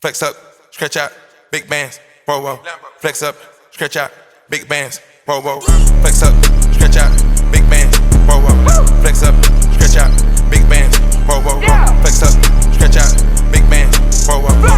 Flex up, stretch out, big bands, whoa, whoa. Flex up, stretch out, big bands, whoa, whoa. Flex up, stretch out, big bands, whoa, whoa. Flex up, stretch out, big bands, whoa, whoa. Flex up, stretch out, big bands, whoa, whoa.